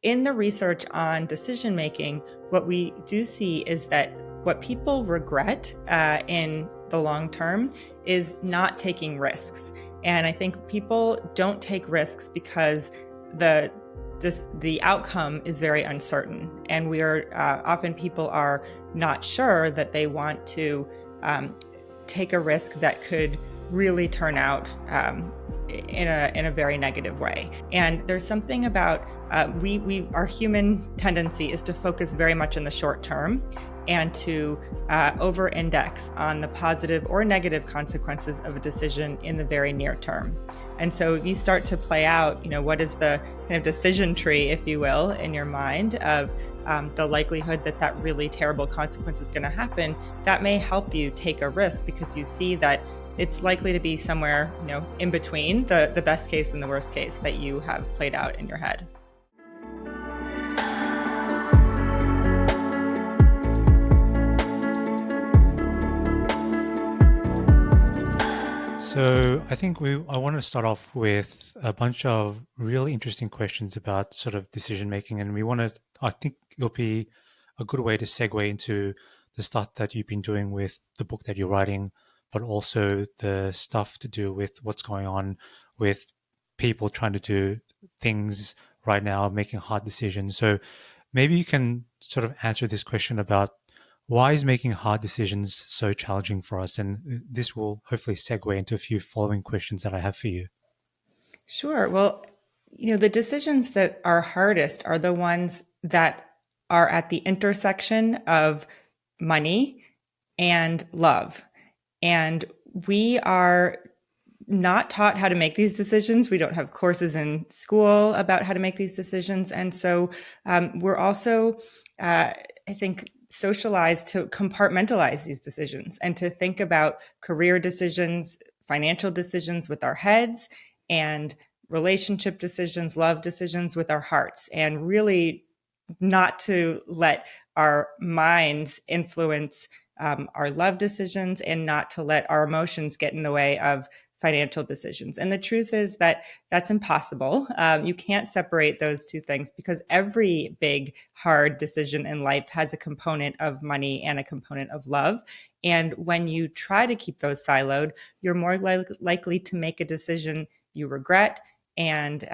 In the research on decision making, what we do see is that what people regret in the long term is not taking risks. And I think people don't take risks because the the outcome is very uncertain, and we are often people are not sure that they want to take a risk that could really turn out in a very negative way. And there's something about our human tendency is to focus very much in the short term and to over-index on the positive or negative consequences of a decision in the very near term. And so if you start to play out, what is the kind of decision tree, if you will, in your mind of the likelihood that that really terrible consequence is going to happen, that may help you take a risk because you see that it's likely to be somewhere, in between the best case and the worst case that you have played out in your head. So I think I want to start off with a bunch of really interesting questions about sort of decision making, and I think it'll be a good way to segue into the stuff that you've been doing with the book that you're writing, but also the stuff to do with what's going on with people trying to do things right now, making hard decisions. So maybe you can sort of answer this question about why is making hard decisions so challenging for us? And this will hopefully segue into a few following questions that I have for you. Sure. Well, the decisions that are hardest are the ones that are at the intersection of money and love. And we are not taught how to make these decisions. We don't have courses in school about how to make these decisions. And so we're also, I think, socialized to compartmentalize these decisions and to think about career decisions, financial decisions with our heads, and relationship decisions, love decisions with our hearts, and really not to let our minds influence our love decisions, and not to let our emotions get in the way of financial decisions. And the truth is that that's impossible. You can't separate those two things because every big, hard decision in life has a component of money and a component of love. And when you try to keep those siloed, you're more likely to make a decision you regret. And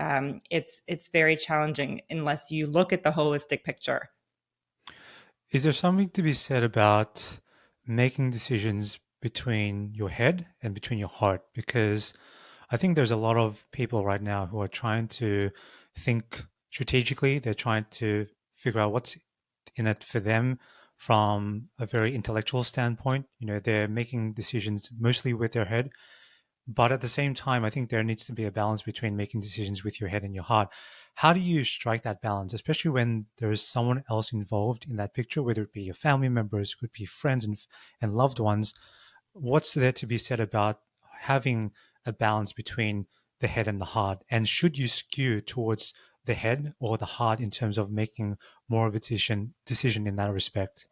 it's very challenging unless you look at the holistic picture. Is there something to be said about making decisions between your head and between your heart? Because I think there's a lot of people right now who are trying to think strategically. They're trying to figure out what's in it for them from a very intellectual standpoint. They're making decisions mostly with their head. But at the same time, I think there needs to be a balance between making decisions with your head and your heart. How do you strike that balance, especially when there is someone else involved in that picture, whether it be your family members, could be friends and loved ones? What's there to be said about having a balance between the head and the heart? And should you skew towards the head or the heart in terms of making more of a decision in that respect?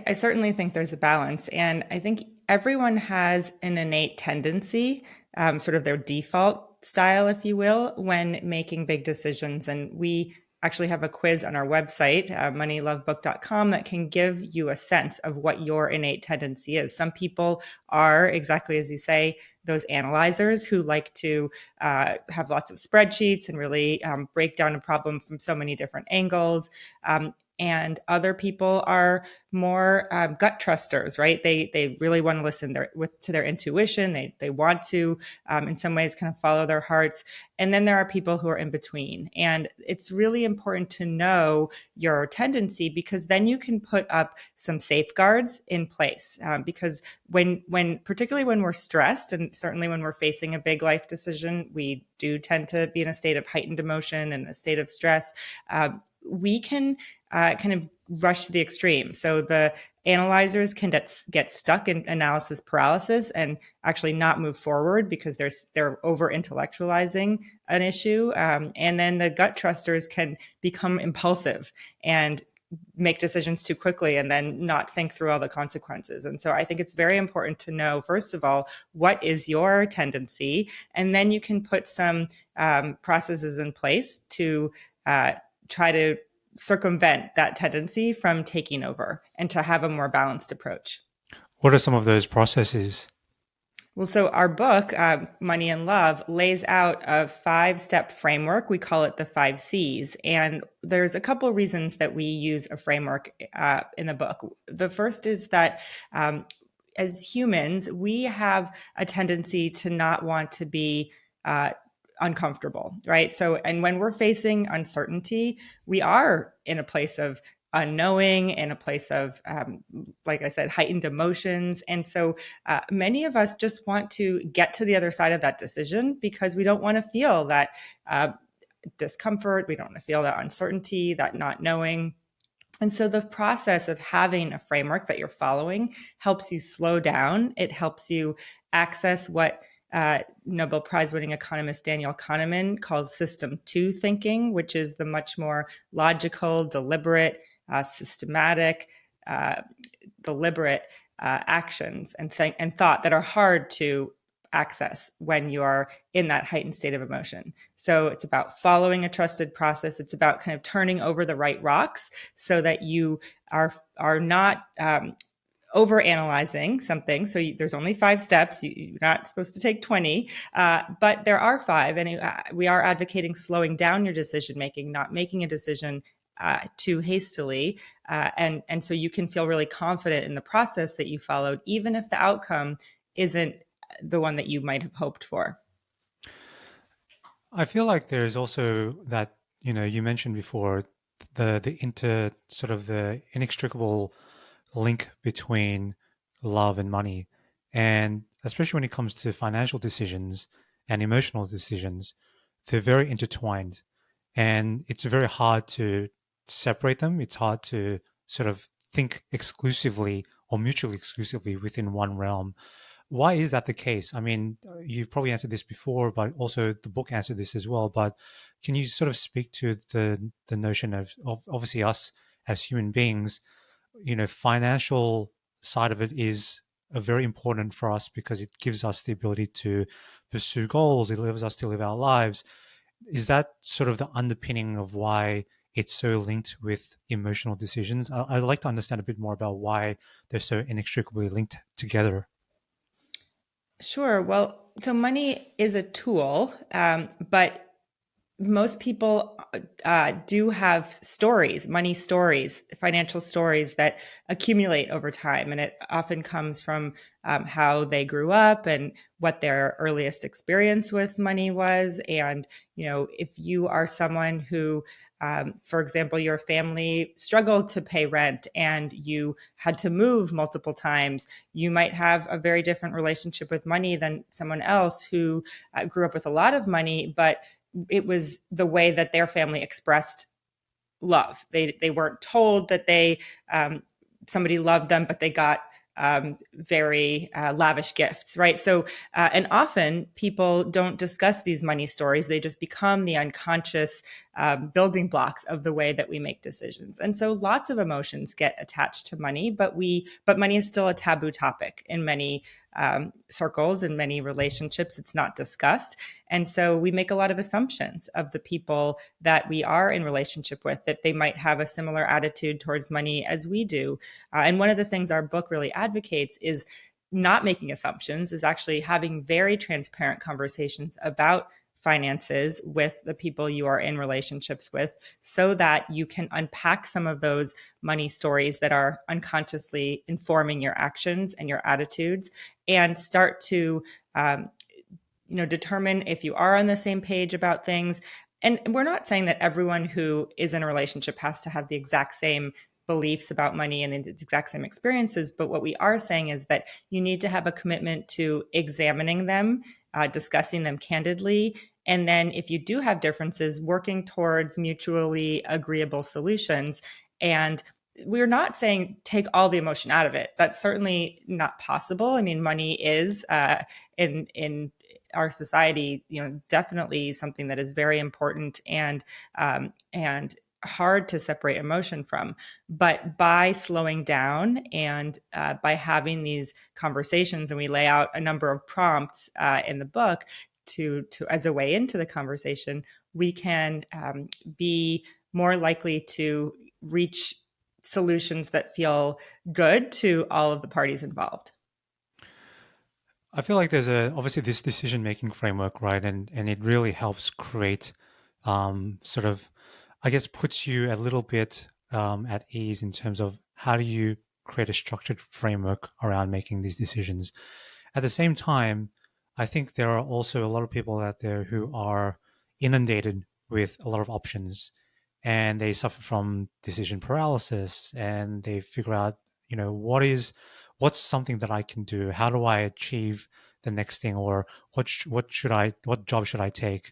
I certainly think there's a balance. And I think everyone has an innate tendency, sort of their default style, if you will, when making big decisions. And we actually have a quiz on our website, moneylovebook.com, that can give you a sense of what your innate tendency is. Some people are, exactly as you say, those analyzers who like to have lots of spreadsheets and really break down a problem from so many different angles. And other people are more gut trusters, right? They really want to listen to their intuition. They want to, in some ways, kind of follow their hearts. And then there are people who are in between. And it's really important to know your tendency, because then you can put up some safeguards in place. Because particularly when we're stressed, and certainly when we're facing a big life decision, we do tend to be in a state of heightened emotion and a state of stress. We can kind of rush to the extreme. So the analyzers can get stuck in analysis paralysis and actually not move forward because they're over intellectualizing an issue. And then the gut trusters can become impulsive and make decisions too quickly and then not think through all the consequences. And so I think it's very important to know, first of all, what is your tendency? And then you can put some processes in place to uh, try to circumvent that tendency from taking over and to have a more balanced approach. What are some of those processes? Well, so our book, Money and Love, lays out a 5 step framework. We call it the 5 C's. And there's a couple of reasons that we use a framework in the book. The first is that as humans, we have a tendency to not want to be uncomfortable, right? So, and when we're facing uncertainty, we are in a place of unknowing, in a place of, like I said, heightened emotions. And so many of us just want to get to the other side of that decision because we don't want to feel that discomfort. We don't want to feel that uncertainty, that not knowing. And so the process of having a framework that you're following helps you slow down. It helps you access what Nobel Prize winning economist Daniel Kahneman calls system two thinking, which is the much more logical, deliberate, systematic, uh, deliberate actions and thought that are hard to access when you are in that heightened state of emotion. So it's about following a trusted process. It's about kind of turning over the right rocks so that you are not over analyzing something. So there's only 5 steps. You're not supposed to take 20, but there are 5. And we are advocating slowing down your decision making, not making a decision too hastily. And so you can feel really confident in the process that you followed, even if the outcome isn't the one that you might have hoped for. I feel like there's also that, you mentioned before the inter sort of the inextricable link between love and money. And especially when it comes to financial decisions and emotional decisions, they're very intertwined. And it's very hard to separate them. It's hard to sort of think exclusively or mutually exclusively within one realm. Why is that the case? I mean, you've probably answered this before, but also the book answered this as well. But can you sort of speak to the notion of obviously us as human beings, financial side of it is very important for us because it gives us the ability to pursue goals. It allows us to live our lives. Is that sort of the underpinning of why it's so linked with emotional decisions? I'd like to understand a bit more about why they're so inextricably linked together. Sure. Well, so money is a tool, but most people do have stories, money stories, financial stories that accumulate over time. And it often comes from how they grew up and what their earliest experience with money was. And, if you are someone who, for example, your family struggled to pay rent and you had to move multiple times, you might have a very different relationship with money than someone else who grew up with a lot of money, but it was the way that their family expressed love. They weren't told that somebody loved them, but they got very lavish gifts, right? So, and often people don't discuss these money stories. They just become the unconscious building blocks of the way that we make decisions. And so lots of emotions get attached to money, but money is still a taboo topic in many circles, in many relationships. It's not discussed. And so we make a lot of assumptions of the people that we are in relationship with, that they might have a similar attitude towards money as we do. And one of the things our book really advocates is not making assumptions, is actually having very transparent conversations about finances with the people you are in relationships with so that you can unpack some of those money stories that are unconsciously informing your actions and your attitudes and start to determine if you are on the same page about things. And we're not saying that everyone who is in a relationship has to have the exact same beliefs about money and the exact same experiences. But what we are saying is that you need to have a commitment to examining them, discussing them candidly. And then if you do have differences, working towards mutually agreeable solutions. And we're not saying take all the emotion out of it. That's certainly not possible. I mean, money is in our society, definitely something that is very important and hard to separate emotion from. But by slowing down and by having these conversations, and we lay out a number of prompts in the book to as a way into the conversation, we can be more likely to reach solutions that feel good to all of the parties involved. I feel like there's obviously this decision making framework, right? And it really helps create sort of, I guess, puts you a little bit at ease in terms of how do you create a structured framework around making these decisions. At the same time, I think there are also a lot of people out there who are inundated with a lot of options, and they suffer from decision paralysis, and they figure out, what's something that I can do? How do I achieve the next thing, or what job should I take?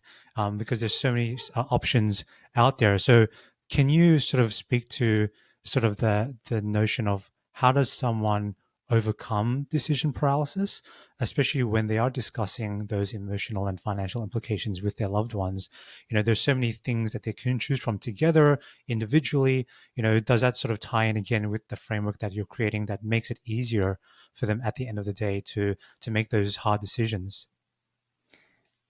Because there's so many options out there. So, can you sort of speak to sort of the notion of how does someone overcome decision paralysis, especially when they are discussing those emotional and financial implications with their loved ones? There's so many things that they can choose from together, individually. Does that sort of tie in again with the framework that you're creating that makes it easier for them at the end of the day to make those hard decisions?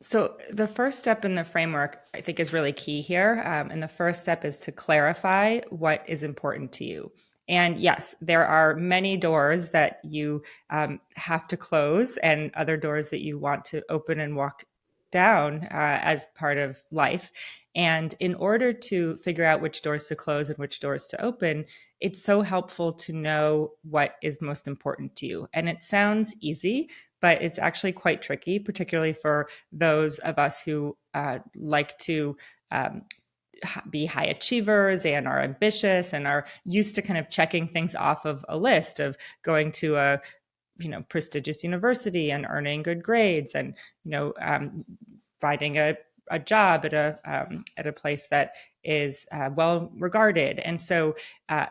So, the first step in the framework, I think, is really key here. And the first step is to clarify what is important to you. And yes, there are many doors that you have to close and other doors that you want to open and walk down as part of life. And in order to figure out which doors to close and which doors to open, it's so helpful to know what is most important to you. And it sounds easy, but it's actually quite tricky, particularly for those of us who like to be high achievers and are ambitious and are used to kind of checking things off of a list of going to a prestigious university and earning good grades and finding a job at a place that is well regarded. And so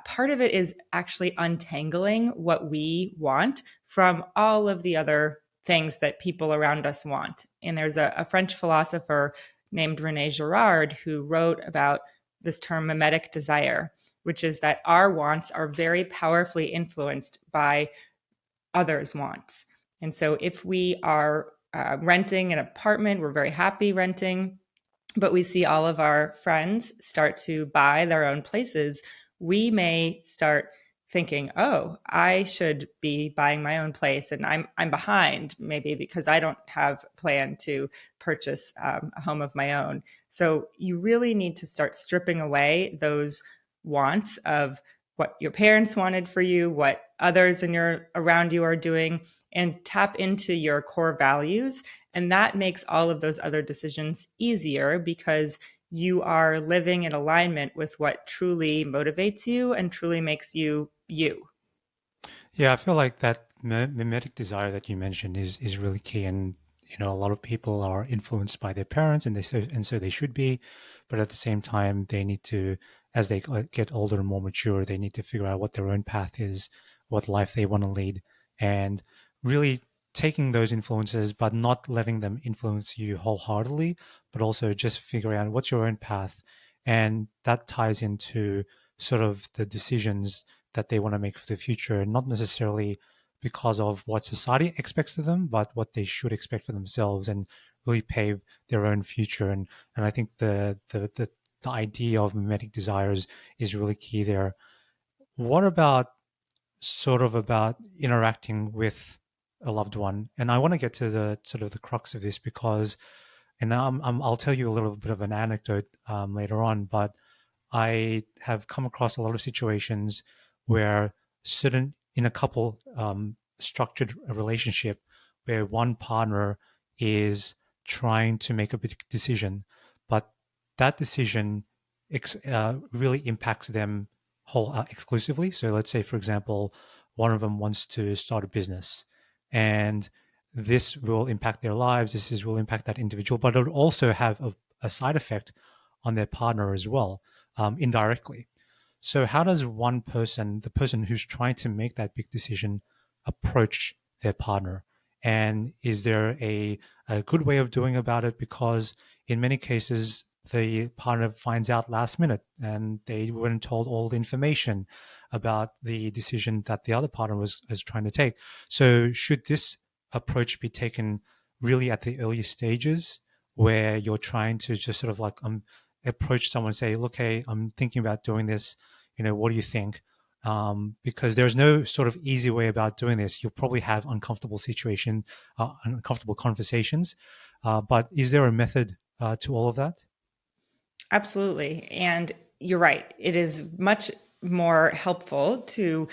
part of it is actually untangling what we want from all of the other things that people around us want. And there's a French philosopher named Rene Girard who wrote about this term mimetic desire, which is that our wants are very powerfully influenced by others' wants. And so if we are renting an apartment, we're very happy renting, but we see all of our friends start to buy their own places, we may start thinking, "Oh, I should be buying my own place, and I'm behind maybe because I don't have a plan to purchase a home of my own." So you really need to start stripping away those wants of what your parents wanted for you, what others in your around you are doing, and tap into your core values. And that makes all of those other decisions easier because you are living in alignment with what truly motivates you and truly makes you you. Yeah, I feel like that mimetic desire that you mentioned is really key, and a lot of people are influenced by their parents, and so they should be, but at the same time, they need to, as they get older and more mature, they need to figure out what their own path is, what life they want to lead, and really taking those influences, but not letting them influence you wholeheartedly, but also just figuring out what's your own path, and that ties into sort of the decisions that they want to make for the future, not necessarily because of what society expects of them, but what they should expect for themselves and really pave their own future. And I think the idea of mimetic desires is really key there. What about about interacting with a loved one? And I want to get to the sort of the crux of this because, and I'll tell you a little bit of an anecdote later on, but I have come across a lot of situations where certain in a couple structured a relationship where one partner is trying to make a big decision, but that decision really impacts them whole exclusively. So let's say, for example, one of them wants to start a business, and this will impact their lives. Will impact that individual, but it will also have a side effect on their partner as well, indirectly. So, how does one person, the person who's trying to make that big decision, approach their partner? And is there a good way of doing about it? Because in many cases, the partner finds out last minute and they weren't told all the information about the decision that the other partner was trying to take. So, should this approach be taken really at the early stages where you're trying to just sort of like approach someone and say, look, hey, I'm thinking about doing this. What do you think? Because there's no sort of easy way about doing this. You'll probably have uncomfortable conversations. But is there a method to all of that? Absolutely. And you're right. It is much more helpful to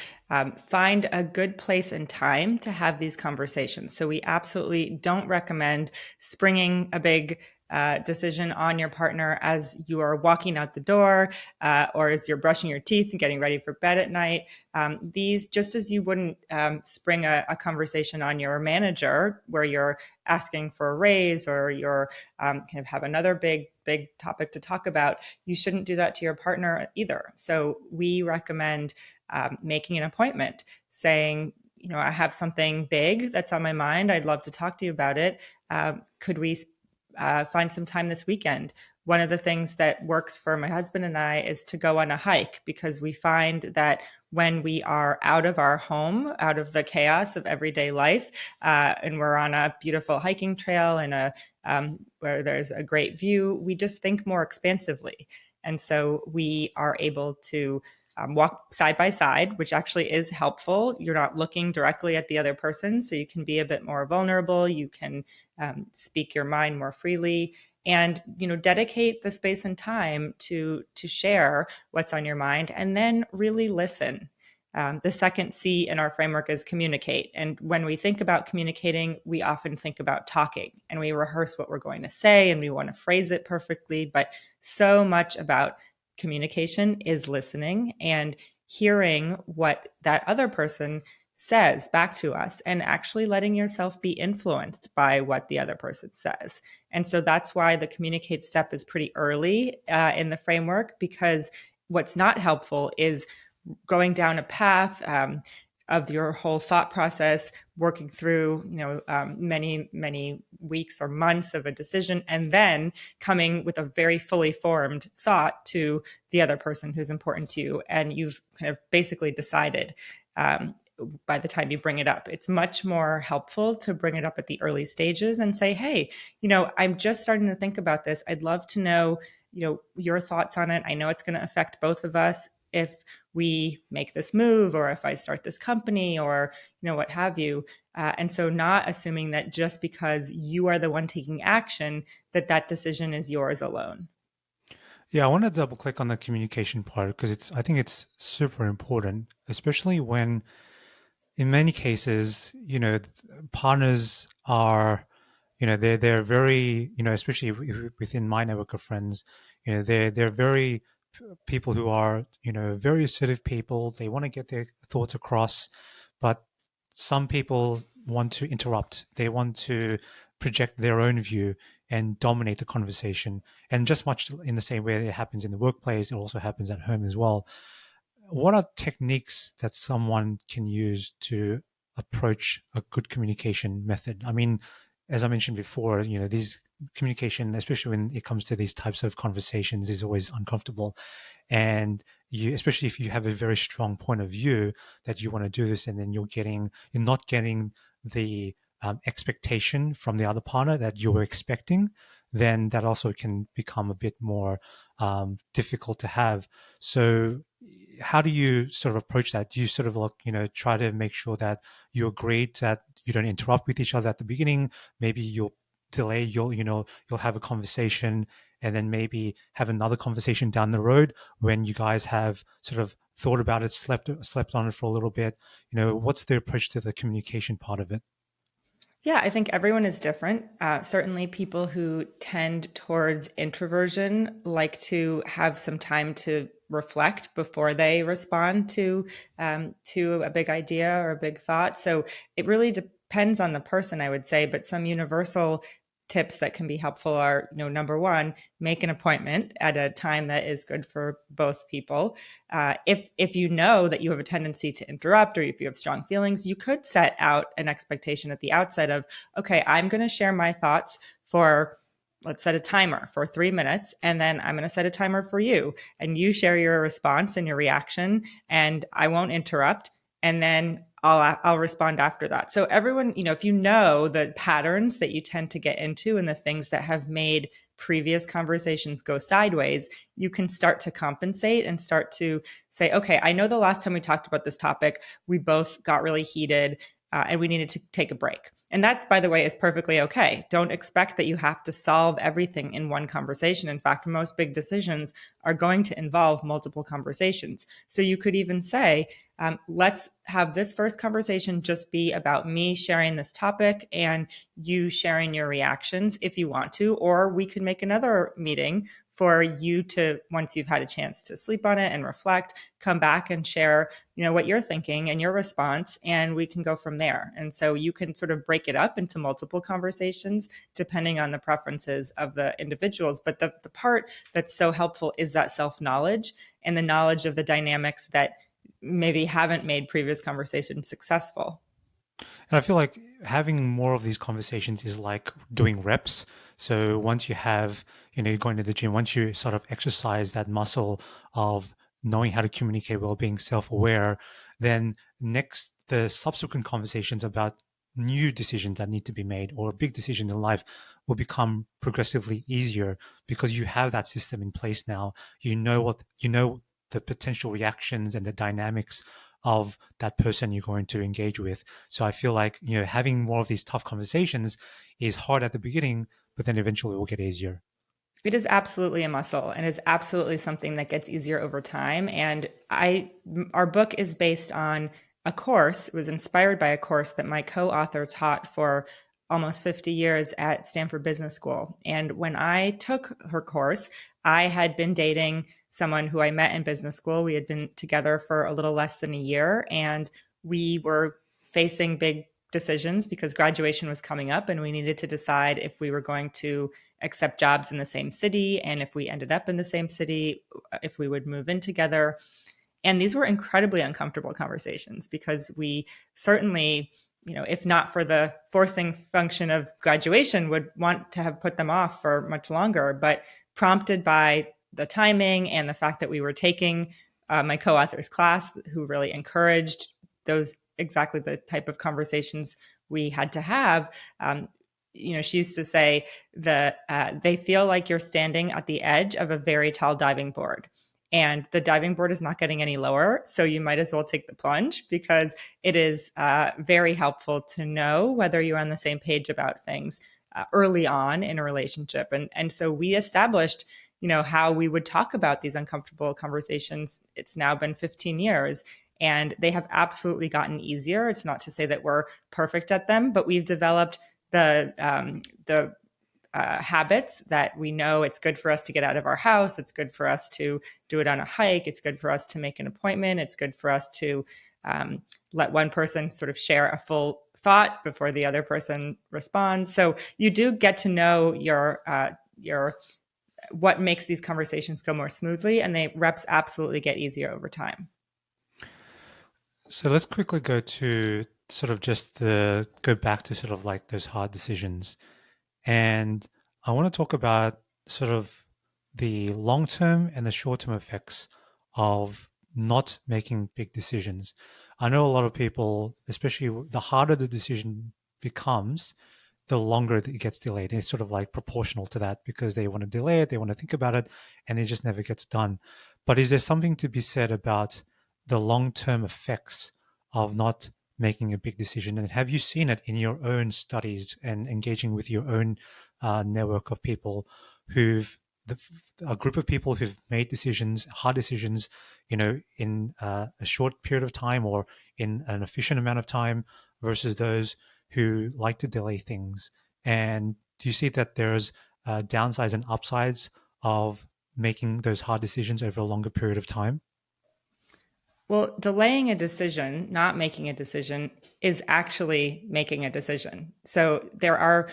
find a good place and time to have these conversations. So, we absolutely don't recommend springing a big decision on your partner as you are walking out the door or as you're brushing your teeth and getting ready for bed at night. These, just as you wouldn't spring a conversation on your manager where you're asking for a raise or you're kind of have another big topic to talk about, you shouldn't do that to your partner either. So we recommend making an appointment, saying, I have something big that's on my mind. I'd love to talk to you about it. Could we find some time this weekend? One of the things that works for my husband and I is to go on a hike, because we find that when we are out of our home, out of the chaos of everyday life, and we're on a beautiful hiking trail and where there's a great view, we just think more expansively. And so we are able to walk side by side, which actually is helpful. You're not looking directly at the other person, so you can be a bit more vulnerable. You can speak your mind more freely, and dedicate the space and time to share what's on your mind, and then really listen. The second C in our framework is communicate. And when we think about communicating, we often think about talking, and we rehearse what we're going to say and we want to phrase it perfectly. But so much about communication is listening and hearing what that other person says back to us, and actually letting yourself be influenced by what the other person says. And so that's why the communicate step is pretty early in the framework, because what's not helpful is going down a path of your whole thought process, working through many weeks or months of a decision, and then coming with a very fully formed thought to the other person who's important to you, and you've kind of basically decided by the time you bring it up. It's much more helpful to bring it up at the early stages and say, hey, I'm just starting to think about this. I'd love to know your thoughts on it. I know it's going to affect both of us if we make this move, or if I start this company, or what have you. And so not assuming that just because you are the one taking action, that decision is yours alone. Yeah, I want to double click on the communication part because I think it's super important, especially when in many cases, partners are, they're very, especially within my network of friends, they're very people who are, very assertive people. They want to get their thoughts across, but some people want to interrupt. They want to project their own view and dominate the conversation. And just much in the same way that it happens in the workplace, it also happens at home as well. What are techniques that someone can use to approach a good communication method? I mean, as I mentioned before, these communication, especially when it comes to these types of conversations, is always uncomfortable. And especially if you have a very strong point of view that you want to do this, and then you're not getting the expectation from the other partner that you were expecting, then that also can become a bit more difficult to have. So how do you sort of approach that? Do you sort of like, try to make sure that you agreed that you don't interrupt with each other at the beginning? Maybe you'll delay, you'll have a conversation and then maybe have another conversation down the road when you guys have sort of thought about it, slept on it for a little bit. What's the approach to the communication part of it? Yeah, I think everyone is different. Certainly, people who tend towards introversion like to have some time to reflect before they respond to a big idea or a big thought. So it really depends on the person, I would say. But some universal tips that can be helpful are, number one, make an appointment at a time that is good for both people. If you know that you have a tendency to interrupt, or if you have strong feelings, you could set out an expectation at the outset of, okay, I'm going to share my thoughts for, let's set a timer for 3 minutes, and then I'm going to set a timer for you, and you share your response and your reaction, and I won't interrupt. And then I'll respond after that. So everyone, if you know the patterns that you tend to get into and the things that have made previous conversations go sideways, you can start to compensate and start to say, okay, I know the last time we talked about this topic, we both got really heated and we needed to take a break. And that, by the way, is perfectly okay. Don't expect that you have to solve everything in one conversation. In fact, most big decisions are going to involve multiple conversations. So you could even say, let's have this first conversation just be about me sharing this topic and you sharing your reactions if you want to, or we could make another meeting for you to, once you've had a chance to sleep on it and reflect, come back and share, what you're thinking and your response, and we can go from there. And so you can sort of break it up into multiple conversations depending on the preferences of the individuals. But the part that's so helpful is that self-knowledge and the knowledge of the dynamics that maybe haven't made previous conversations successful. And I feel like having more of these conversations is like doing reps. So once you have, you're going to the gym, once you sort of exercise that muscle of knowing how to communicate well, being self-aware, then next, the subsequent conversations about new decisions that need to be made or a big decision in life will become progressively easier because you have that system in place now. The potential reactions and the dynamics of that person you're going to engage with. So I feel like, having more of these tough conversations is hard at the beginning, but then eventually it will get easier. It is absolutely a muscle and is absolutely something that gets easier over time. And our book is based on a course. It was inspired by a course that my co-author taught for almost 50 years at Stanford Business School. And when I took her course, I had been dating someone who I met in business school. We had been together for a little less than a year, and we were facing big decisions because graduation was coming up and we needed to decide if we were going to accept jobs in the same city, and if we ended up in the same city, if we would move in together. And these were incredibly uncomfortable conversations because we certainly, if not for the forcing function of graduation, would want to have put them off for much longer. But prompted by the timing and the fact that we were taking my co-author's class, who really encouraged those exactly the type of conversations we had to have. She used to say that they feel like you're standing at the edge of a very tall diving board. And the diving board is not getting any lower. So you might as well take the plunge because it is very helpful to know whether you're on the same page about things early on in a relationship. And so we established, how we would talk about these uncomfortable conversations. It's now been 15 years. And they have absolutely gotten easier. It's not to say that we're perfect at them, but we've developed the habits that we know it's good for us to get out of our house. It's good for us to do it on a hike. It's good for us to make an appointment. It's good for us to let one person sort of share a full thought before the other person responds. So you do get to know your what makes these conversations go more smoothly, and the reps absolutely get easier over time. So let's quickly go to sort of go back to sort of like those hard decisions. And I want to talk about sort of the long term and the short term effects of not making big decisions. I know a lot of people, especially the harder the decision becomes, the longer it gets delayed. And it's sort of like proportional to that because they want to delay it, they want to think about it, and it just never gets done. But is there something to be said about the long term effects of not making a big decision? And have you seen it in your own studies and engaging with your own network of people a group of people who've made decisions, hard decisions, in a short period of time or in an efficient amount of time versus those who like to delay things? And do you see that there's downsides and upsides of making those hard decisions over a longer period of time? Well, delaying a decision, not making a decision, is actually making a decision. So there are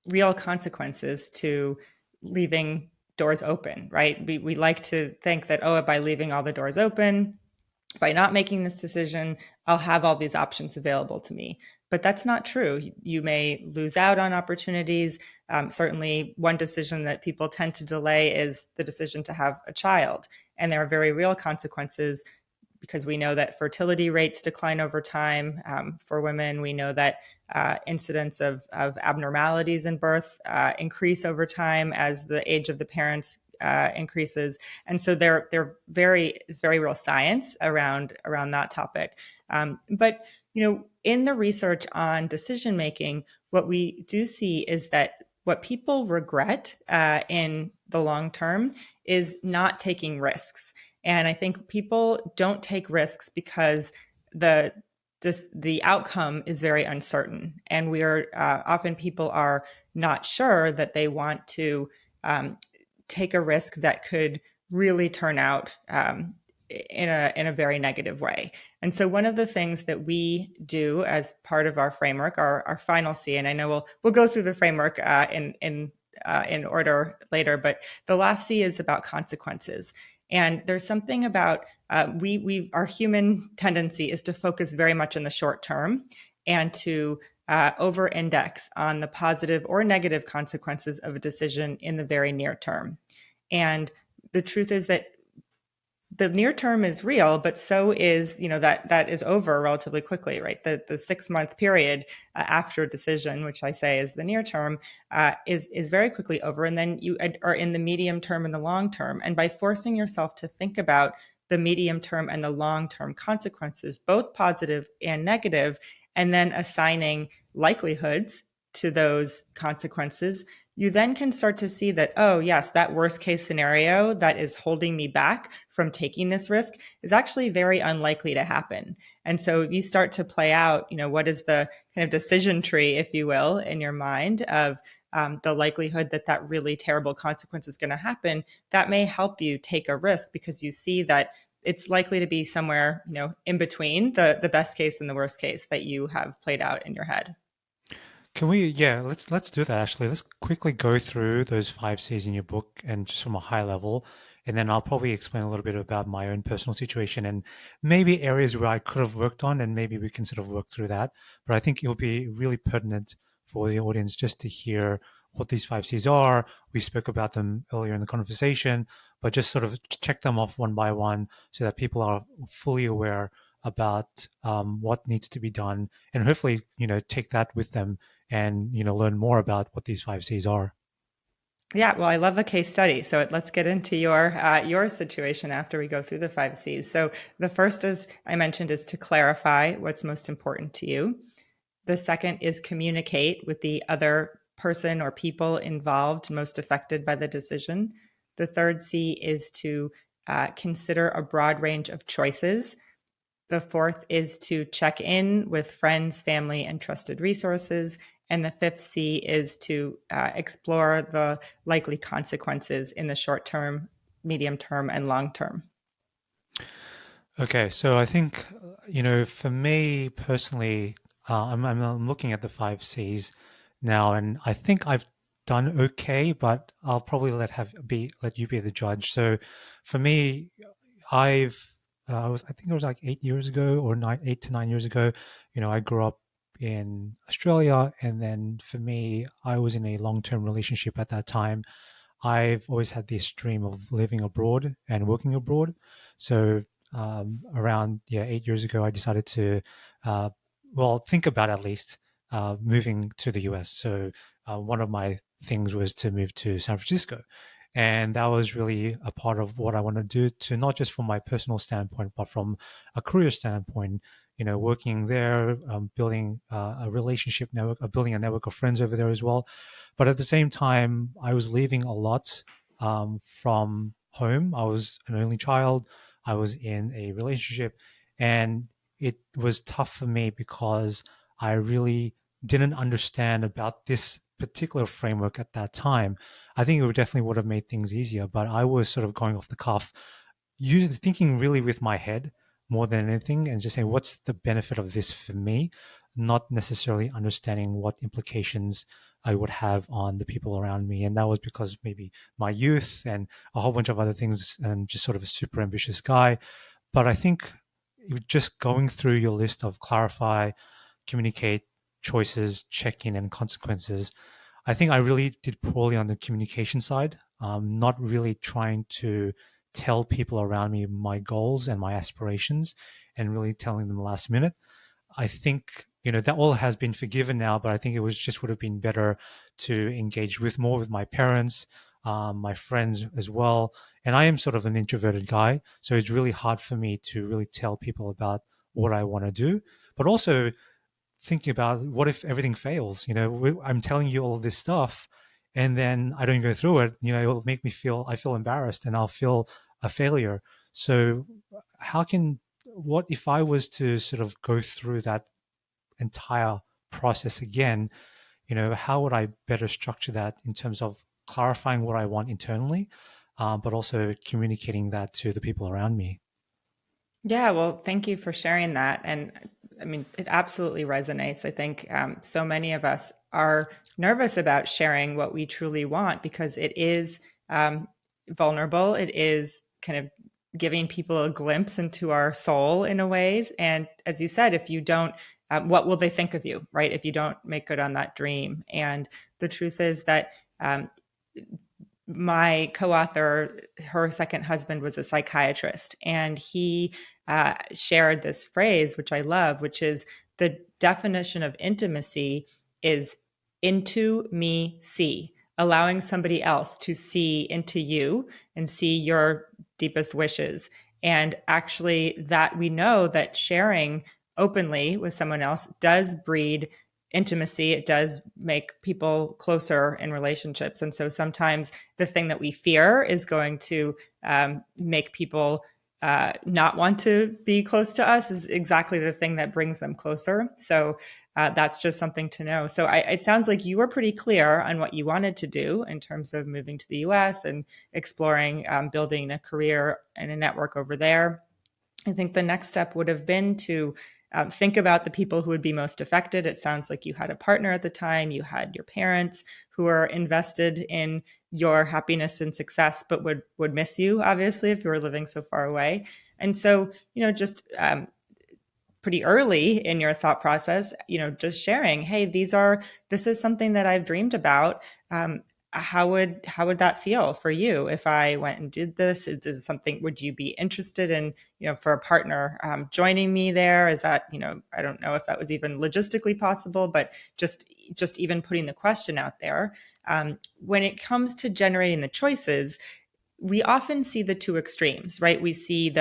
real consequences to leaving doors open, right? We like to think that, oh, by leaving all the doors open, by not making this decision, I'll have all these options available to me. But that's not true. You may lose out on opportunities. Certainly, one decision that people tend to delay is the decision to have a child. And there are very real consequences because we know that fertility rates decline over time. For women, we know that incidence of abnormalities in birth increase over time as the age of the parents increases, and so it's very real science around that topic. But in the research on decision making, what we do see is that what people regret in the long term is not taking risks. And I think people don't take risks because the the outcome is very uncertain, and we are often people are not sure that they want to take a risk that could really turn out in a very negative way. And so one of the things that we do as part of our framework, our final C, and I know we'll go through the framework in order later, but the last C is about consequences. And there's something about we our human tendency is to focus very much in the short term and to over index on the positive or negative consequences of a decision in the very near term. And the truth is that the near term is real, but so is, that is over relatively quickly, right? The 6 month period after a decision, which I say is the near term, is very quickly over. And then you are in the medium term and the long term. And by forcing yourself to think about the medium term and the long term consequences, both positive and negative, and then assigning likelihoods to those consequences, you then can start to see that, oh, yes, that worst case scenario that is holding me back from taking this risk is actually very unlikely to happen. And so you start to play out, what is the kind of decision tree, if you will, in your mind of the likelihood that that really terrible consequence is going to happen. That may help you take a risk because you see that it's likely to be somewhere, in between the best case and the worst case that you have played out in your head. Can we, yeah, let's do that actually. Let's quickly go through those 5 C's in your book and just from a high level, and then I'll probably explain a little bit about my own personal situation and maybe areas where I could have worked on, and maybe we can sort of work through that. But I think it'll be really pertinent for the audience just to hear what these 5 C's are. We spoke about them earlier in the conversation, but just sort of check them off one by one so that people are fully aware about what needs to be done, and hopefully, take that with them and learn more about what these 5 C's are. Yeah, well, I love a case study. So let's get into your situation after we go through the 5 C's. So the first, as I mentioned, is to clarify what's most important to you. The second is communicate with the other person or people involved most affected by the decision. The third C is to consider a broad range of choices. The fourth is to check in with friends, family, and trusted resources. And the fifth C is to explore the likely consequences in the short term, medium term, and long term. Okay, so I think for me personally, I'm looking at the 5 C's now, and I think I've done okay, but I'll probably let you be the judge. So for me, I think it was like 8 years ago or 8 to 9 years ago. I grew up in Australia, and then for me, I was in a long-term relationship at that time. I've always had this dream of living abroad and working abroad. So around 8 years ago, I decided to, uh, think about at least moving to the US. So one of my things was to move to San Francisco. And that was really a part of what I want to do, to not just from my personal standpoint, but from a career standpoint. Working there, building a relationship network, building a network of friends over there as well. But at the same time, I was leaving a lot from home. I was an only child. I was in a relationship, and it was tough for me because I really didn't understand about this particular framework at that time. I think it definitely would have made things easier, but I was sort of going off the cuff, thinking really with my head more than anything, and just saying, what's the benefit of this for me? Not necessarily understanding what implications I would have on the people around me. And that was because maybe my youth and a whole bunch of other things, and just sort of a super ambitious guy. But I think just going through your list of clarify, communicate, choices, check in, and consequences, I think I really did poorly on the communication side, not really trying to tell people around me my goals and my aspirations and really telling them last minute. I think that all has been forgiven now, but I think it was just would have been better to engage with more with my parents, my friends as well. And I am sort of an introverted guy, so it's really hard for me to really tell people about what I want to do. But also thinking about what if everything fails? I'm telling you all of this stuff, and then I don't go through it. It will make me feel I feel embarrassed, and I'll feel a failure. So, how can what if I was to sort of go through that entire process again? How would I better structure that in terms of clarifying what I want internally, but also communicating that to the people around me? Yeah, well, thank you for sharing that. And I mean, it absolutely resonates. I think so many of us are nervous about sharing what we truly want because it is vulnerable. It is kind of giving people a glimpse into our soul in a ways. And as you said, if you don't, what will they think of you, right? If you don't make good on that dream. And the truth is that my co-author, her second husband was a psychiatrist, and he shared this phrase, which I love, which is the definition of intimacy is into me see, allowing somebody else to see into you and see your deepest wishes. And actually, that we know that sharing openly with someone else does breed intimacy. It does make people closer in relationships. And so sometimes the thing that we fear is going to make people not want to be close to us is exactly the thing that brings them closer. So that's just something to know. So it sounds like you were pretty clear on what you wanted to do in terms of moving to the US and exploring building a career and a network over there. I think the next step would have been to think about the people who would be most affected. It sounds like you had a partner at the time, you had your parents who are invested in your happiness and success, but would miss you, obviously, if you were living so far away. And so, just pretty early in your thought process, just sharing, hey, this is something that I've dreamed about. How would that feel for you if I went and did this? Is this something, would you be interested in, for a partner joining me there? Is that, I don't know if that was even logistically possible, but just even putting the question out there. When it comes to generating the choices, we often see the two extremes, right? We see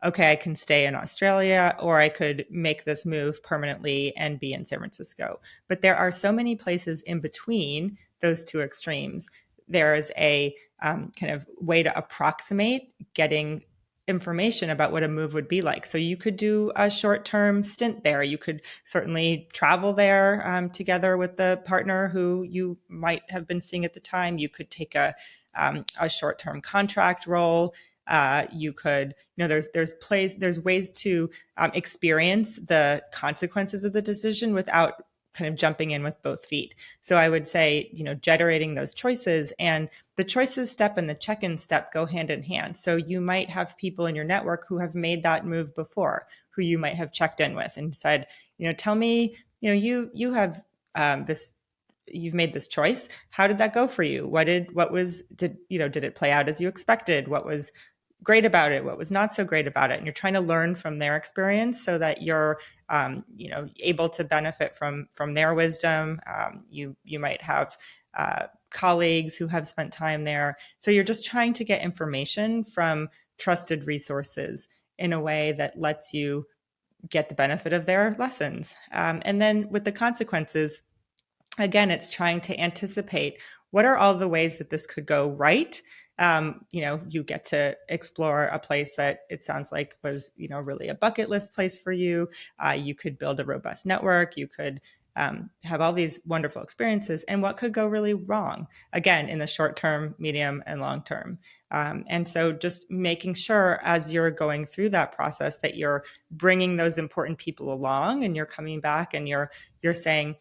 okay, I can stay in Australia or I could make this move permanently and be in San Francisco. But there are so many places in between those two extremes. There is a kind of way to approximate getting information about what a move would be like. So you could do a short-term stint there. You could certainly travel there together with the partner who you might have been seeing at the time. You could take a short-term contract role. You could, there's ways to experience the consequences of the decision without kind of jumping in with both feet. So I would say, generating those choices, and the choices step and the check-in step go hand in hand. So you might have people in your network who have made that move before, who you might have checked in with and said, tell me, you have this you've made this choice. How did that go for you? Did it play out as you expected? What was great about it? What was not so great about it? And you're trying to learn from their experience so that you're, able to benefit from their wisdom. You might have colleagues who have spent time there. So you're just trying to get information from trusted resources in a way that lets you get the benefit of their lessons. And then with the consequences, again, it's trying to anticipate what are all the ways that this could go right. You get to explore a place that it sounds like was, really a bucket list place for you. You could build a robust network. You could have all these wonderful experiences. And what could go really wrong, again, in the short term, medium, and long term. And so just making sure as you're going through that process that you're bringing those important people along and you're coming back and you're saying,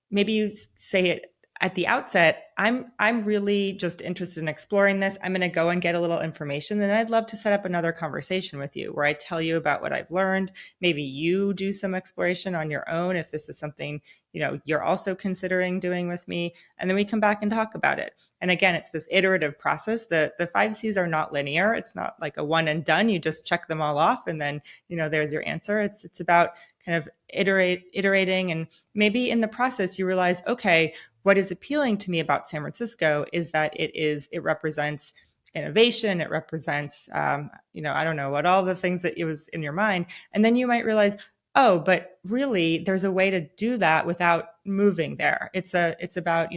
maybe you say it at the outset, I'm really just interested in exploring this. I'm going to go and get a little information, and I'd love to set up another conversation with you where I tell you about what I've learned. Maybe you do some exploration on your own if this is something, you're also considering doing with me, and then we come back and talk about it. And again, it's this iterative process. The 5 C's are not linear. It's not like a one and done. You just check them all off and then, there's your answer. It's about kind of iterating, and maybe in the process you realize, okay, what is appealing to me about San Francisco is that it represents innovation. It represents, I don't know what all the things that it was in your mind. And then you might realize, oh, but really there's a way to do that without moving there. It's about,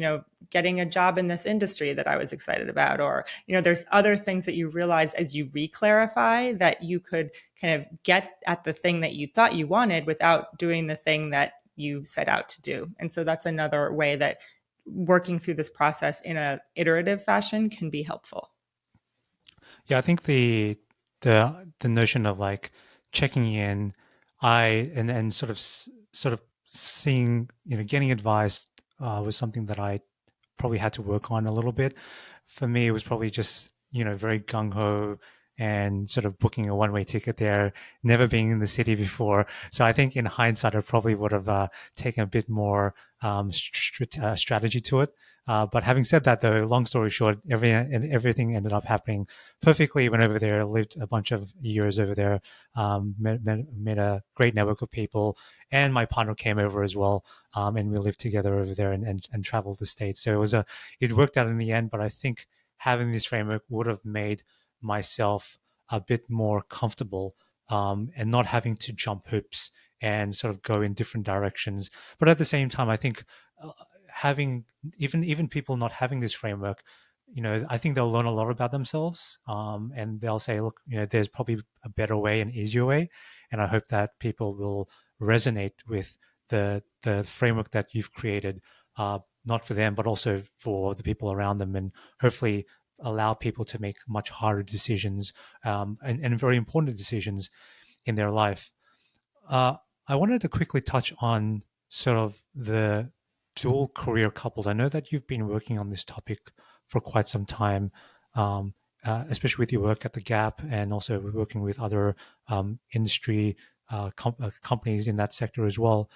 getting a job in this industry that I was excited about, or, there's other things that you realize as you re-clarify that you could kind of get at the thing that you thought you wanted without doing the thing that you set out to do. And so that's another way that working through this process in a iterative fashion can be helpful. Yeah, I think the notion of like checking in, and sort of seeing, getting advice was something that I probably had to work on a little bit. For me, it was probably just, very gung ho and sort of booking a one-way ticket there, never being in the city before. So I think in hindsight, I probably would have taken a bit more strategy to it. But having said that, though, long story short, everything ended up happening perfectly. Went over there, lived a bunch of years over there, met a great network of people, and my partner came over as well, and we lived together over there and traveled the states. So it worked out in the end. But I think having this framework would have made myself a bit more comfortable, and not having to jump hoops and sort of go in different directions. But at the same time, I think having even people not having this framework, I think they'll learn a lot about themselves, and they'll say, look, there's probably a better way, an easier way, and I hope that people will resonate with the framework that you've created, not for them, but also for the people around them, and hopefully allow people to make much harder decisions, and very important decisions in their life. Uh, I wanted to quickly touch on sort of the dual career couples. I know that you've been working on this topic for quite some time, especially with your work at the Gap and also working with other industry companies in that sector as well.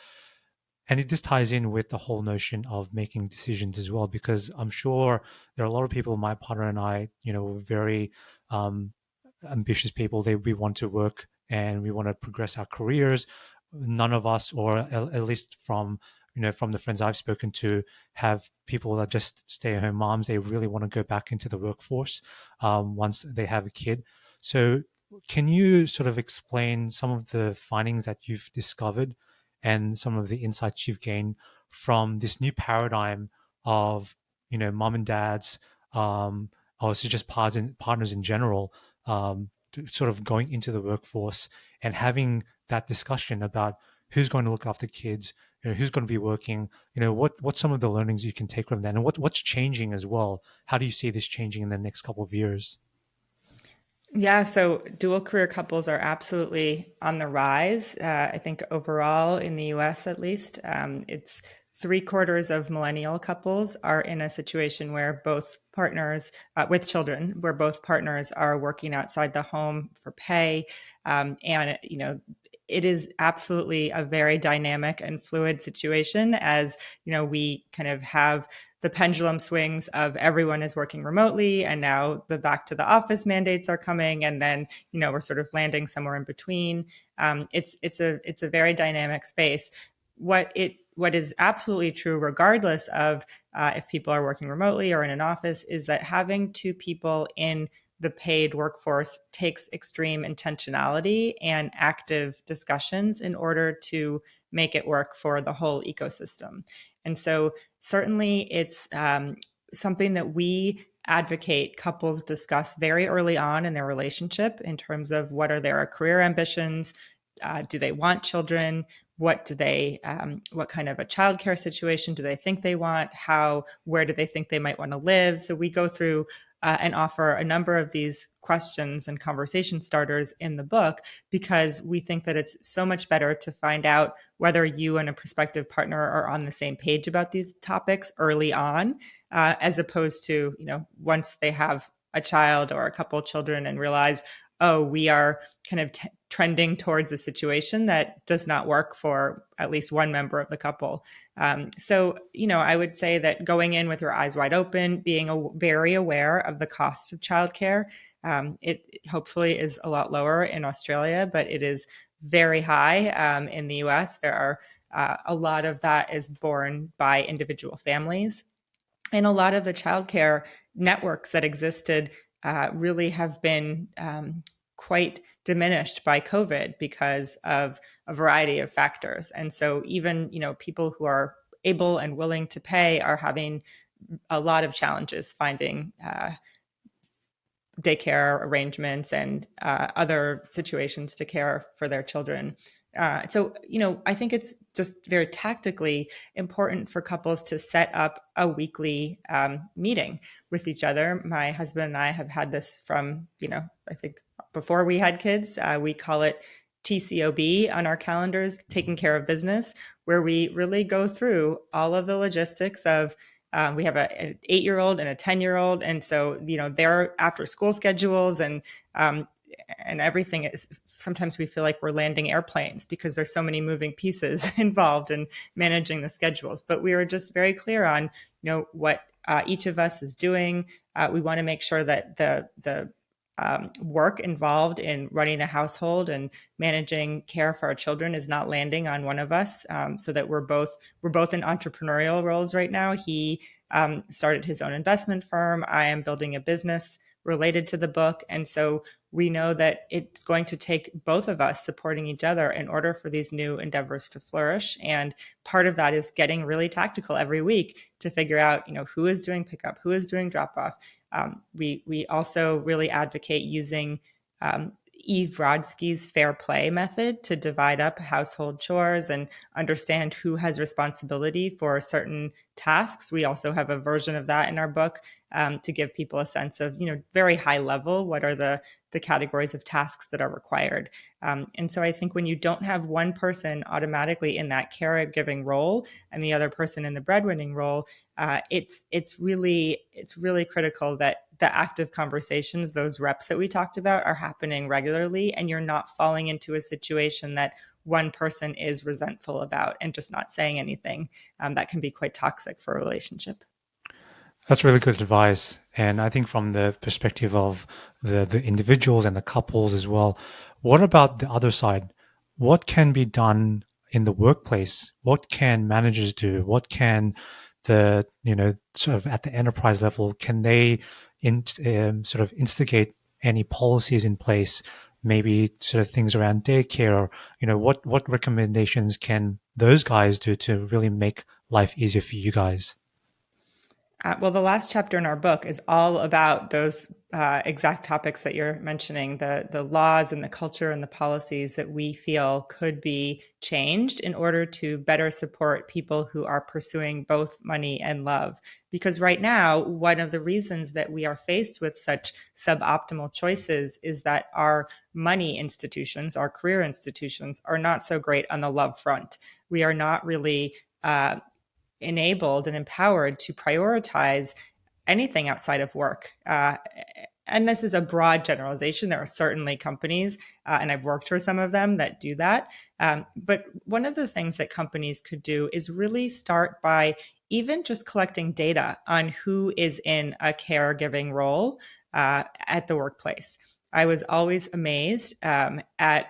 And this ties in with the whole notion of making decisions as well, because I'm sure there are a lot of people, my partner and I, very um, ambitious people. We want to work and we want to progress our careers. None of us, or at least from the friends I've spoken to, have people that just stay at home moms. They really want to go back into the workforce once they have a kid. So, can you sort of explain some of the findings that you've discovered and some of the insights you've gained from this new paradigm of, mom and dads, also just partners in general, sort of going into the workforce and having that discussion about who's going to look after kids, who's going to be working, what's some of the learnings you can take from that, and what's changing as well. How do you see this changing in the next couple of years? Yeah, so dual career couples are absolutely on the rise. I think overall in the US, at least, it's three-quarters of millennial couples are in a situation where both partners, with children, where both partners are working outside the home for pay. And, it is absolutely a very dynamic and fluid situation as, we kind of have the pendulum swings of everyone is working remotely, and now the back to the office mandates are coming, and then we're sort of landing somewhere in between. It's a very dynamic space. What is absolutely true, regardless of if people are working remotely or in an office, is that having two people in the paid workforce takes extreme intentionality and active discussions in order to make it work for the whole ecosystem. And so certainly it's something that we advocate couples discuss very early on in their relationship in terms of what are their career ambitions, do they want children, what kind of a childcare situation do they think they want, where do they think they might want to live. So we go through and offer a number of these questions and conversation starters in the book because we think that it's so much better to find out whether you and a prospective partner are on the same page about these topics early on, as opposed to, once they have a child or a couple of children and realize, oh, we are kind of trending towards a situation that does not work for at least one member of the couple. So, I would say that going in with your eyes wide open, being very aware of the cost of childcare. It hopefully is a lot lower in Australia, but it is very high in the US. There are a lot of that is borne by individual families. And a lot of the childcare networks that existed really have been quite diminished by COVID because of a variety of factors. And so even, people who are able and willing to pay are having a lot of challenges finding daycare arrangements and other situations to care for their children. So, I think it's just very tactically important for couples to set up a weekly meeting with each other. My husband and I have had this from, I think before we had kids. We call it TCOB on our calendars, taking care of business, where we really go through all of the logistics of we have an 8-year-old and a 10-year-old. And so, their after school schedules and everything is, sometimes we feel like we're landing airplanes because there's so many moving pieces involved in managing the schedules. But we were just very clear on, what each of us is doing. We want to make sure that the work involved in running a household and managing care for our children is not landing on one of us, so that we're both in entrepreneurial roles right now. He started his own investment firm. I am building a business related to the book. And so we know that it's going to take both of us supporting each other in order for these new endeavors to flourish. And part of that is getting really tactical every week to figure out, who is doing pickup, who is doing drop off. We also really advocate using Eve Rodsky's fair play method to divide up household chores and understand who has responsibility for certain tasks. We also have a version of that in our book to give people a sense of, very high level, what are the categories of tasks that are required. And so I think when you don't have one person automatically in that caregiving role and the other person in the breadwinning role, it's really critical that the active conversations, those reps that we talked about, are happening regularly, and you're not falling into a situation that one person is resentful about and just not saying anything. That can be quite toxic for a relationship. That's really good advice. And I think from the perspective of the individuals and the couples as well, what about the other side? What can be done in the workplace? What can managers do? What can the, sort of at the enterprise level, can they sort of instigate any policies in place? Maybe sort of things around daycare, or, what recommendations can those guys do to really make life easier for you guys? Well, the last chapter in our book is all about those exact topics that you're mentioning, the laws and the culture and the policies that we feel could be changed in order to better support people who are pursuing both money and love. Because right now, one of the reasons that we are faced with such suboptimal choices is that our money institutions, our career institutions, are not so great on the love front. We are not really enabled and empowered to prioritize anything outside of work. And this is a broad generalization. There are certainly companies, and I've worked for some of them that do that. But one of the things that companies could do is really start by even just collecting data on who is in a caregiving role at the workplace. I was always amazed at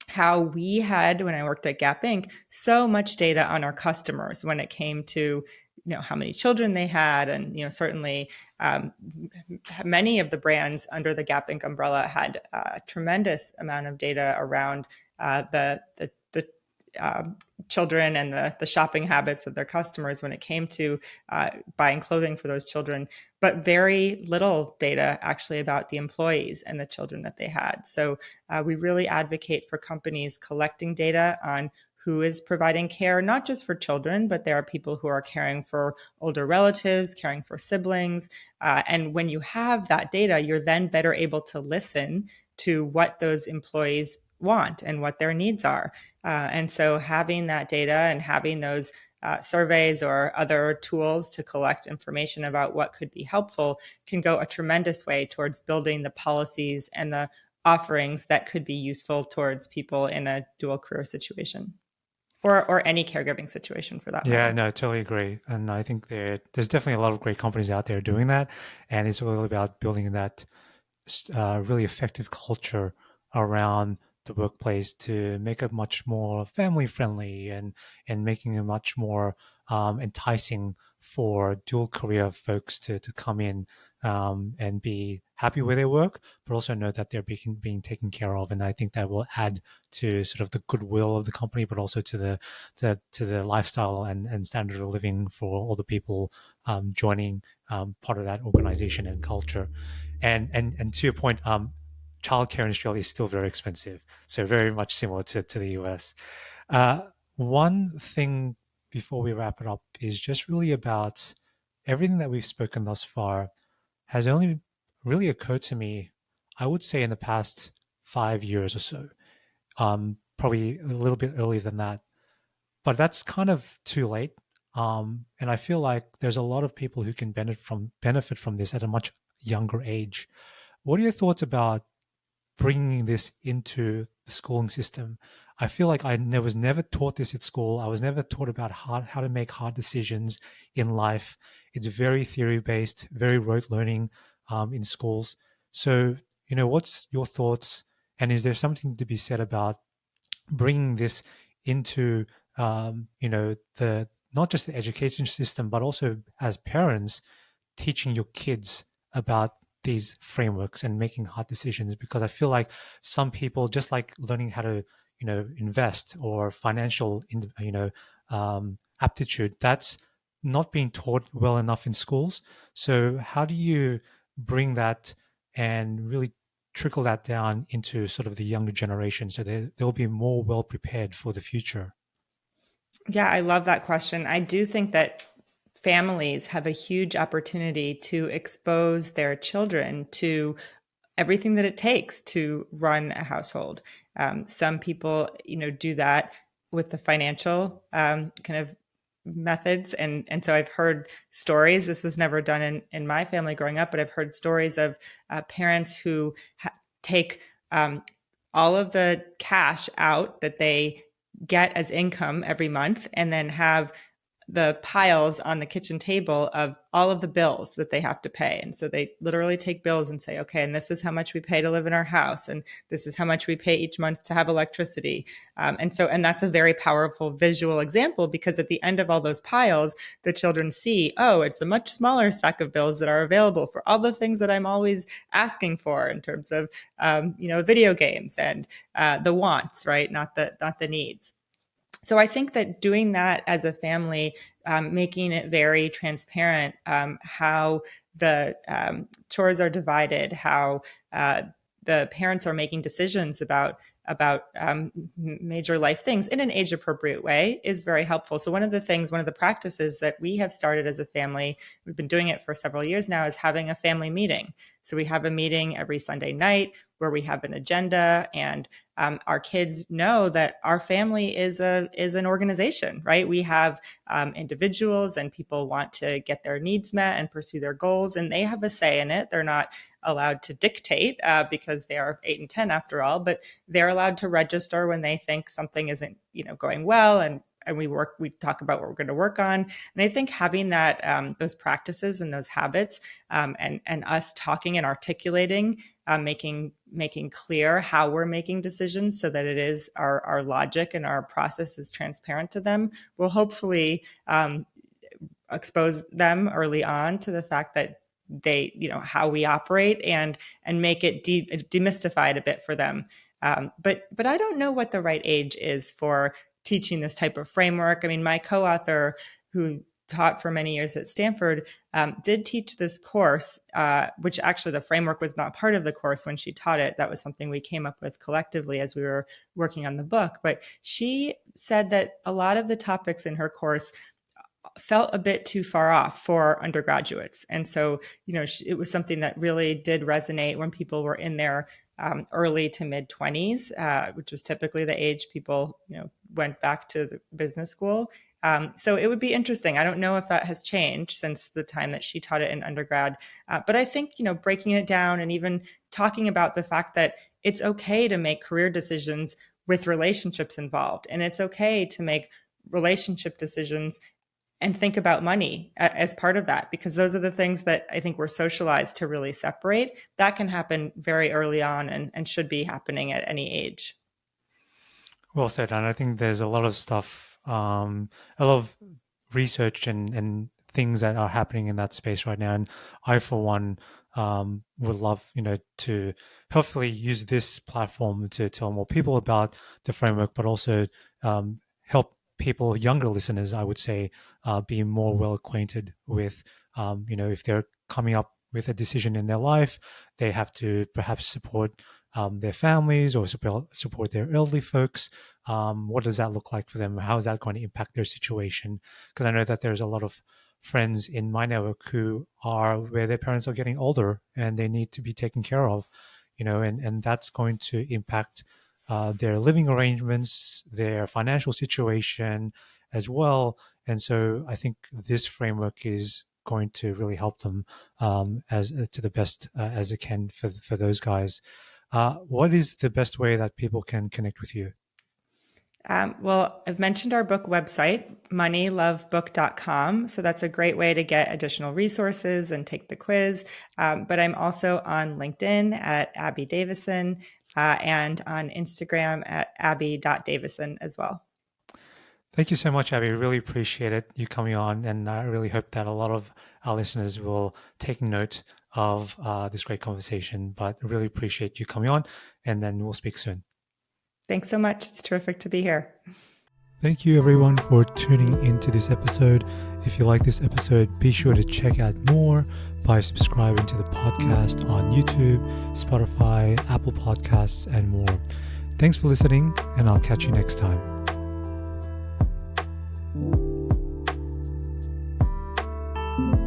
how we had, when I worked at Gap Inc., so much data on our customers when it came to, how many children they had. And, certainly many of the brands under the Gap Inc. umbrella had a tremendous amount of data around the children and the shopping habits of their customers when it came to buying clothing for those children, but very little data actually about the employees and the children that they had. So we really advocate for companies collecting data on who is providing care, not just for children, but there are people who are caring for older relatives, caring for siblings. And when you have that data, you're then better able to listen to what those employees want and what their needs are. And so having that data and having those surveys or other tools to collect information about what could be helpful can go a tremendous way towards building the policies and the offerings that could be useful towards people in a dual career situation or any caregiving situation for that Yeah, matter. no, I totally agree. And I think there's definitely a lot of great companies out there doing that. And it's really about building that really effective culture around the workplace to make it much more family friendly and making it much more enticing for dual career folks to come in and be happy with their work, but also know that they're being taken care of. And I think that will add to sort of the goodwill of the company, but also to the lifestyle and standard of living for all the people joining part of that organization and culture. And to your point, childcare in Australia is still very expensive, so very much similar to the US. Uh, One thing before we wrap it up is just really about everything that we've spoken thus far has only really occurred to me, I would say, in the past 5 years or so. Probably a little bit earlier than that, but that's kind of too late. And I feel like there's a lot of people who can benefit from this at a much younger age. What are your thoughts about bringing this into the schooling system? I feel like was never taught this at school. I was never taught about how to make hard decisions in life. It's very theory based, very rote learning in schools. So, what's your thoughts? And is there something to be said about bringing this into the not just the education system, but also as parents teaching your kids about these frameworks and making hard decisions? Because I feel like some people, just like learning how to invest or financial aptitude, that's not being taught well enough in schools. So how do you bring that and really trickle that down into sort of the younger generation so they'll be more well prepared for the future? Yeah, I love that question. I do think that families have a huge opportunity to expose their children to everything that it takes to run a household. Some people, do that with the financial kind of methods, and so I've heard stories. This was never done in my family growing up, but I've heard stories of parents who take all of the cash out that they get as income every month and then have the piles on the kitchen table of all of the bills that they have to pay. And so they literally take bills and say, okay, and this is how much we pay to live in our house. And this is how much we pay each month to have electricity. And that's a very powerful visual example, because at the end of all those piles, the children see, oh, it's a much smaller stack of bills that are available for all the things that I'm always asking for in terms of, video games and the wants, right? Not the needs. So I think that doing that as a family, making it very transparent, how the chores are divided, how the parents are making decisions about major life things in an age appropriate way is very helpful. So one of the practices that we have started as a family, we've been doing it for several years now, is having a family meeting. So we have a meeting every Sunday night where we have an agenda, and our kids know that our family is an organization, right? We have individuals, and people want to get their needs met and pursue their goals, and they have a say in it. They're not allowed to dictate because they are 8 and 10 after all, but they're allowed to register when they think something isn't going well, and we talk about what we're going to work on. And I think having that those practices and those habits, and us talking and articulating, making clear how we're making decisions so that it is our logic and our process is transparent to them, will hopefully expose them early on to the fact that they, how we operate, and make it demystified a bit for them. But I don't know what the right age is for teaching this type of framework. I mean, my co-author, who taught for many years at Stanford, did teach this course, which actually the framework was not part of the course when she taught it. That was something we came up with collectively as we were working on the book. But she said that a lot of the topics in her course felt a bit too far off for undergraduates. And so, it was something that really did resonate when people were in their early to mid 20s, which was typically the age people, went back to the business school. So it would be interesting. I don't know if that has changed since the time that she taught it in undergrad. But I think, breaking it down and even talking about the fact that it's okay to make career decisions with relationships involved. And it's okay to make relationship decisions and think about money as part of that, because those are the things that I think we're socialized to really separate. That can happen very early on and should be happening at any age. Well said. And I think there's a lot of stuff, a lot of research and things that are happening in that space right now. And I, for one, would love, to hopefully use this platform to tell more people about the framework, but also help people, younger listeners, I would say, be more well acquainted with, if they're coming up with a decision in their life, they have to perhaps support their families or support their elderly folks. What does that look like for them? How is that going to impact their situation? Because I know that there's a lot of friends in my network who are where their parents are getting older and they need to be taken care of, and that's going to impact their living arrangements, their financial situation as well. And so I think this framework is going to really help them as to the best as it can for those guys. What is the best way that people can connect with you? Well, I've mentioned our book website, moneylovebook.com. So that's a great way to get additional resources and take the quiz. But I'm also on LinkedIn at Abby Davisson and on Instagram at abby.davisson as well. Thank you so much, Abby. Really appreciate it, you coming on. And I really hope that a lot of our listeners will take note of this great conversation. But I really appreciate you coming on, and then we'll speak soon. Thanks so much. It's terrific to be here. Thank you, everyone, for tuning into this episode. If you like this episode, be sure to check out more by subscribing to the podcast on YouTube, Spotify, Apple Podcasts, and more. Thanks for listening, and I'll catch you next time.